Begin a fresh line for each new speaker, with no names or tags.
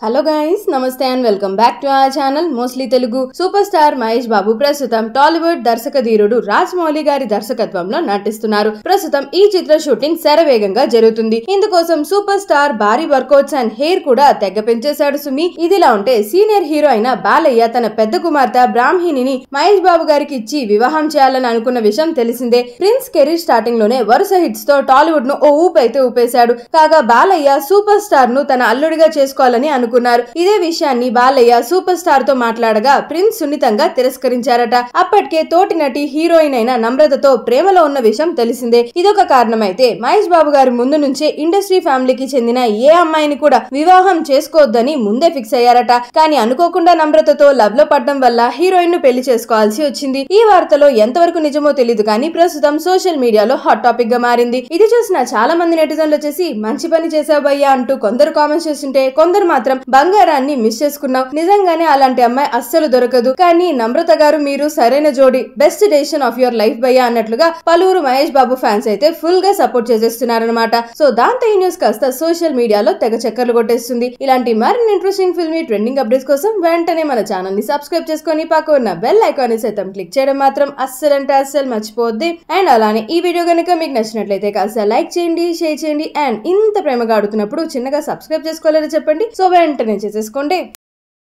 Hello guys, namaste and welcome back to our channel mostly Telugu. Super star Mahesh Babu ప్రస్తుతం Tollywood దర్శక ధీరుడు రాజమౌళి గారి దర్శకత్వంలో నటిస్తున్నారు. ప్రస్తుతం ఈ చిత్ర షూటింగ్ శరవేగంగా జరుగుతుంది. ఇందుకోసం సూపర్ స్టార్ భారీ వర్కౌట్స్ అండ్ హెయిర్ కూడా తెగ పెంచేశాడు సుమి. ఇదిలా ఉంటే సీనియర్ హీరో అయిన బాలయ్య తన పెద్ద కుమార్తె బ్రాహ్మిణిని మహేష్ బాబు గారికి ఇచ్చి వివాహం చేయాలని అనుకున్న విషయం తెలిసిందే. ప్రిన్స్ కెరీర్ స్టార్టింగ్ లోనే వరుస హిట్స్ తో టాలీవుడ్ ను ఓ ఊపైతే ఊపేశాడు. కాగా బాలయ్య సూపర్ స్టార్ ను తన అల్లుడిగా చేసుకోవాలని అనుకున్నారు. ఇదే విషయాన్ని బాలయ్య సూపర్ స్టార్ తో మాట్లాడగా ప్రిన్స్ సున్నితంగా తిరస్కరించారట. అప్పటికే తోటి నటి హీరోయిన్ అయిన నమ్రతతో ప్రేమలో ఉన్న విషయం తెలిసిందే. ఇదొక కారణమైతే మహేష్ బాబు గారి ముందు నుంచే ఇండస్ట్రీ ఫ్యామిలీకి చెందిన ఏ అమ్మాయిని కూడా వివాహం చేసుకోవద్దని ముందే ఫిక్స్ అయ్యారట. కానీ అనుకోకుండా నమ్రతతో లవ్ లో పడడం వల్ల హీరోయిన్ ను పెళ్లి చేసుకోవాల్సి వచ్చింది. ఈ వార్తలో ఎంతవరకు నిజమో తెలియదు కానీ ప్రస్తుతం సోషల్ మీడియాలో హాట్ టాపిక్ గా మారింది. ఇది చూసిన చాలా మంది నెటిజన్లు వచ్చేసి మంచి పని చేసావు భయ్యా అంటూ కొందరు కామెంట్స్ చేస్తుంటే, కొందరు మాత్రం బంగారాన్ని మిస్ చేసుకున్నావు, నిజంగానే అలాంటి అమ్మాయి అస్సలు దొరకదు, కానీ నమ్రత గారు మీరు సరైన జోడి, best decision of your life భయ్యా అన్నట్లుగా పలువురు మహేష్ బాబు ఫ్యాన్స్ అయితే ఫుల్ గా సపోర్ట్ చేసేస్తున్నారన్నమాట. సో దాంతో ఈ న్యూస్ కాస్త సోషల్ మీడియాలో తెగ చక్కర్లు కొట్టేస్తుంది. ఇలాంటి మరిన్ని ఇంట్రెస్టింగ్ ఫిల్మీ ట్రెండింగ్ అప్డేట్స్ కోసం వెంటనే మన ఛానల్ ని సబ్స్క్రైబ్ చేసుకొని పక్కన ఉన్న బెల్ ఐకాన్ ని సైతం క్లిక్ చేయడం మాత్రం అస్సలు మర్చిపోద్ది. అండ్ అలానే ఈ వీడియో కనుక మీకు నచ్చినట్లయితే కాస్త లైక్ చేయండి, షేర్ చేయండి. అండ్ ఇంత ప్రేమగా అడుగుతున్నప్పుడు చిన్నగా సబ్స్క్రైబ్ చేసుకోవాలని చెప్పండి. సో వెంటనే చేసేసుకోండి.